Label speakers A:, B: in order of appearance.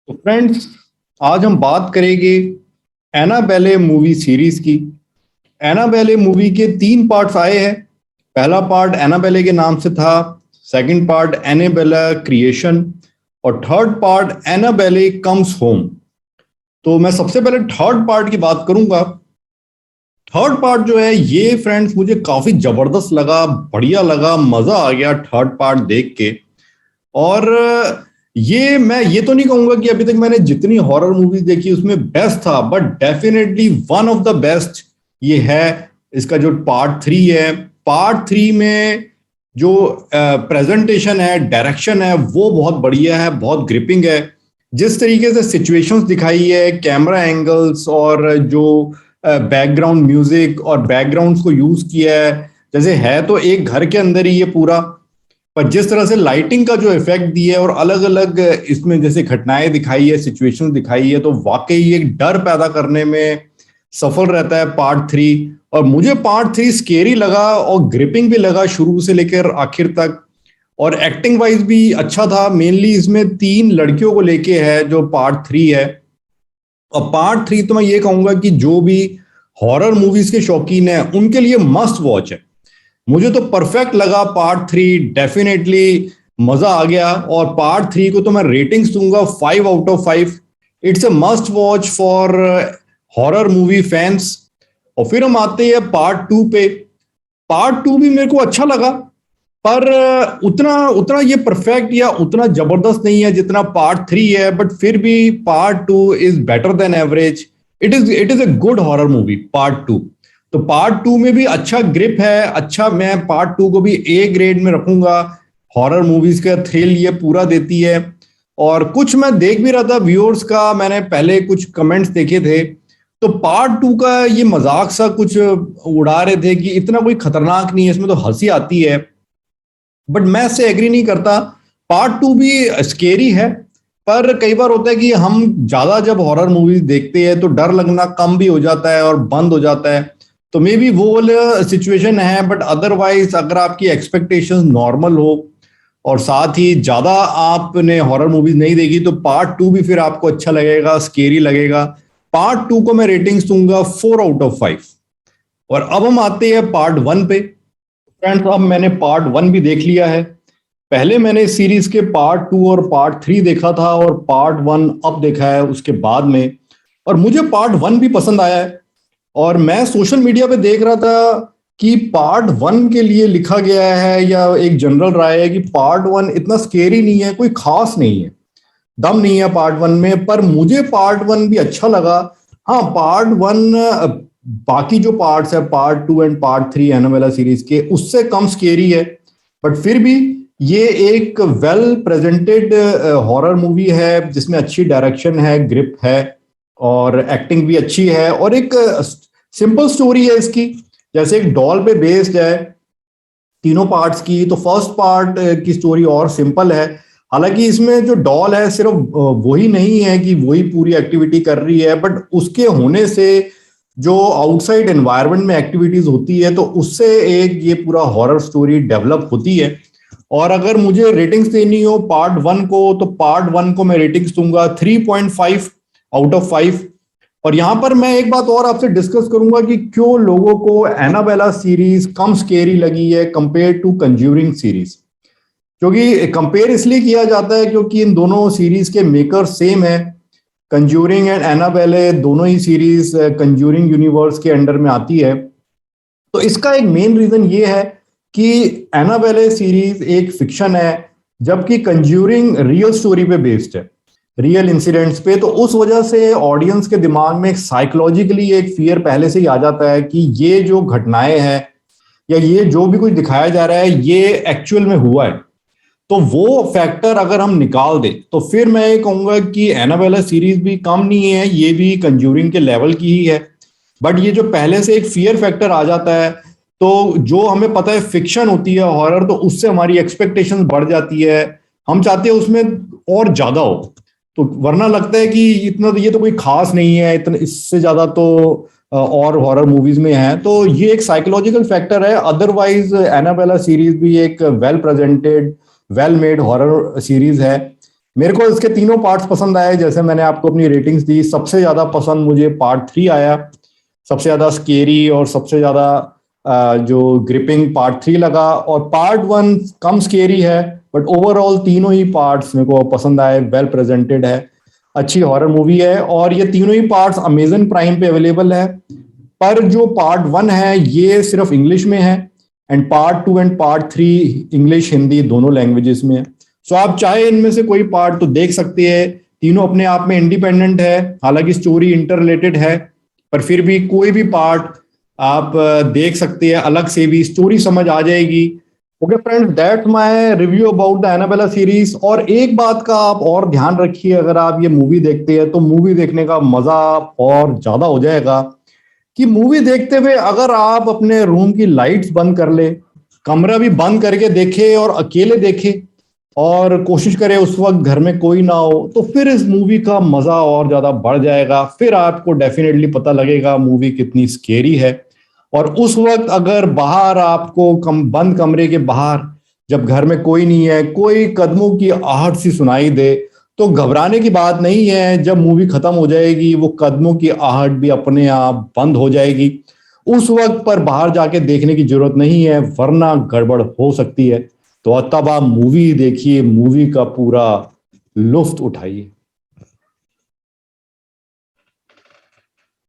A: तो फ्रेंड्स, आज हम बात करेंगे एनाबेले मूवी सीरीज की। एनाबेले मूवी के 3 पार्ट्स आए हैं। पहला पार्ट एनाबेले के नाम से था, सेकंड पार्ट एनाबेला क्रिएशन और third part Annabelle comes home. तो मैं सबसे पहले थर्ड पार्ट की बात करूंगा। थर्ड पार्ट जो है ये फ्रेंड्स मुझे काफी जबरदस्त लगा, बढ़िया लगा, मजा आ गया थर्ड पार्ट देख के। और मैं ये तो नहीं कहूंगा कि अभी तक मैंने जितनी हॉरर मूवीज देखी उसमें बेस्ट था, but definitely one of the best ये है। इसका जो पार्ट 3 है, पार्ट 3 में जो प्रेजेंटेशन है, डायरेक्शन है, वो बहुत बढ़िया है, बहुत ग्रिपिंग है। जिस तरीके से सिचुएशंस दिखाई है, कैमरा एंगल्स और जो बैकग्राउंड म्यूजिक और बैकग्राउंड्स को यूज किया जैसे है तो एक घर के अंदर ही ये पूरा, पर जिस तरह से लाइटिंग का जो इफेक्ट दिया है और अलग अलग इसमें जैसे घटनाएं दिखाई है, सिचुएशंस दिखाई है, तो वाकई एक डर पैदा करने में सफल रहता है पार्ट 3। और मुझे पार्ट 3 स्केरी लगा और ग्रिपिंग भी लगा शुरू से लेकर आखिर तक। और एक्टिंग वाइज भी अच्छा था। मेनली इसमें 3 लड़कियों को लेके है जो पार्ट 3 है। और पार्ट 3 तो मैं ये कहूंगा कि जो भी हॉरर मूवीज के शौकीन है उनके लिए मस्ट वॉच है। मुझे तो परफेक्ट लगा पार्ट 3, डेफिनेटली मजा आ गया। और पार्ट 3 को तो मैं रेटिंग्स दूंगा 5 out of 5। It's a must watch for horror movie fans. और फिर हम आते हैं पार्ट 2 पे। पार्ट 2 भी मेरे को अच्छा लगा, पर उतना उतना ये परफेक्ट या उतना जबरदस्त नहीं है जितना पार्ट 3 है। बट फिर भी part 2 is better than average. It is a good horror movie part 2। तो पार्ट 2 में भी अच्छा ग्रिप है, अच्छा। मैं पार्ट 2 को भी ए ग्रेड में रखूंगा। हॉरर मूवीज का थ्रिल ये पूरा देती है। और कुछ मैं देख भी रहा था व्यूअर्स का, मैंने पहले कुछ कमेंट्स देखे थे, तो पार्ट 2 का ये मजाक सा कुछ उड़ा रहे थे कि इतना कोई खतरनाक नहीं है, इसमें तो हंसी आती है। बट मैं इससे एग्री नहीं करता। पार्ट 2 भी स्केरी है, पर कई बार होता है कि हम ज्यादा जब हॉरर मूवीज देखते हैं तो डर लगना कम भी हो जाता है और बंद हो जाता है। तो मे बी वो सिचुएशन है। बट अदरवाइज अगर आपकी एक्सपेक्टेशंस नॉर्मल हो और साथ ही ज्यादा आपने हॉरर मूवीज नहीं देखी, तो पार्ट 2 भी फिर आपको अच्छा लगेगा, स्केरी लगेगा। पार्ट 2 को मैं रेटिंग्स दूंगा 4 आउट ऑफ 5। और अब हम आते हैं पार्ट 1 पे। फ्रेंड्स, अब मैंने पार्ट 1 भी देख लिया है। पहले मैंने इस सीरीज के पार्ट 2 और पार्ट 3 देखा था, और पार्ट 1 अब देखा है उसके बाद में। और मुझे पार्ट 1 भी पसंद आया है। और मैं सोशल मीडिया पे देख रहा था कि पार्ट 1 के लिए लिखा गया है, या एक जनरल राय है कि पार्ट 1 इतना स्केरी नहीं है, कोई खास नहीं है, दम नहीं है पार्ट 1 में। पर मुझे पार्ट 1 भी अच्छा लगा। हाँ, पार्ट 1 बाकी जो पार्ट्स है part 2 and part 3 Annabelle series के, उससे कम स्केरी है। बट फिर भी ये एक वेल प्रेजेंटेड हॉरर मूवी है जिसमें अच्छी डायरेक्शन है, ग्रिप है और एक्टिंग भी अच्छी है। और एक सिंपल स्टोरी है इसकी, जैसे एक डॉल पे बेस्ड है तीनों पार्ट्स की। तो फर्स्ट पार्ट की स्टोरी और सिंपल है। हालांकि इसमें जो डॉल है सिर्फ वही नहीं है कि वही पूरी एक्टिविटी कर रही है, बट उसके होने से जो आउटसाइड एनवायरनमेंट में एक्टिविटीज होती है तो उससे एक ये पूरा हॉरर स्टोरी डेवलप होती है। और अगर मुझे रेटिंग्स देनी हो पार्ट 1 को, तो पार्ट 1 को मैं रेटिंग्स दूंगा 3.5 आउट ऑफ 5। और यहां पर मैं एक बात और आपसे डिस्कस करूंगा कि क्यों लोगों को एनाबेला सीरीज कम स्केरी लगी है कंपेयर टू कंज्यूरिंग सीरीज। क्योंकि कंपेयर इसलिए किया जाता है क्योंकि इन दोनों सीरीज के मेकर सेम है। कंज्यूरिंग एंड एनाबेले दोनों ही सीरीज कंज्यूरिंग यूनिवर्स के अंडर में आती है। तो इसका एक मेन रीजन ये है कि एनाबेले सीरीज एक फिक्शन है, जबकि कंज्यूरिंग रियल स्टोरी पे बेस्ड है, रियल इंसिडेंट्स पे। तो उस वजह से ऑडियंस के दिमाग में साइकोलॉजिकली एक फियर पहले से ही आ जाता है कि ये जो घटनाएं हैं या ये जो भी कुछ दिखाया जा रहा है ये एक्चुअल में हुआ है। तो वो फैक्टर अगर हम निकाल दें तो फिर मैं ये कहूंगा कि एनाबेला सीरीज भी कम नहीं है, ये भी कंज्यूरिंग के लेवल की ही है। बट ये जो पहले से एक फियर फैक्टर आ जाता है, तो जो हमें पता है फिक्शन होती है हॉरर, तो उससे हमारी एक्सपेक्टेशंस बढ़ जाती है। हम चाहते हैं उसमें और ज्यादा हो। तो वरना लगता है कि इतना तो ये तो कोई खास नहीं है, इतना इससे ज्यादा तो और हॉरर मूवीज में है। तो ये एक साइकोलॉजिकल फैक्टर है। अदरवाइज एनाबेला सीरीज भी एक well presented, well made horror series है। मेरे को इसके तीनों पार्ट्स पसंद आए, जैसे मैंने आपको अपनी रेटिंग्स दी। सबसे ज्यादा पसंद मुझे पार्ट 3 आया, सबसे ज्यादा स्केरी और सबसे ज्यादा जो ग्रिपिंग पार्ट 3 लगा। और पार्ट 1 कम स्केरी है, बट ओवरऑल तीनों ही पार्ट्स मेरे को पसंद आए। वेल प्रेजेंटेड है, अच्छी हॉरर मूवी है, और ये तीनों ही पार्ट्स अमेजन प्राइम पे अवेलेबल है। पर जो पार्ट 1 है ये सिर्फ इंग्लिश में है, and part 2 and part 3 English Hindi दोनों लैंग्वेजेस में है। सो आप चाहे इनमें से कोई पार्ट तो देख सकते हैं, तीनों अपने आप में इंडिपेंडेंट है। हालांकि स्टोरी इंटर रिलेटेड है, पर फिर भी कोई भी पार्ट आप देख सकते हैं, अलग से भी स्टोरी समझ आ जाएगी। Okay friends, that's my review about the Annabelle series. और एक बात का आप और ध्यान रखिए, अगर आप ये मूवी देखते हैं तो मूवी देखने का मजा और ज्यादा हो जाएगा। कि मूवी देखते हुए अगर आप अपने रूम की लाइट्स बंद कर ले, कमरा भी बंद करके देखे और अकेले देखे, और कोशिश करें उस वक्त घर में कोई ना हो, तो फिर इस मूवी का मजा और ज्यादा बढ़ जाएगा। फिर आपको डेफिनेटली पता लगेगा मूवी कितनी स्केरी है। और उस वक्त अगर बाहर आपको बंद कमरे के बाहर, जब घर में कोई नहीं है, कोई कदमों की आहट सी सुनाई दे, तो घबराने की बात नहीं है। जब मूवी खत्म हो जाएगी वो कदमों की आहट भी अपने आप बंद हो जाएगी। उस वक्त पर बाहर जाके देखने की जरूरत नहीं है, वरना गड़बड़ हो सकती है। तो तब आप मूवी देखिए, मूवी का पूरा लुत्फ उठाइए।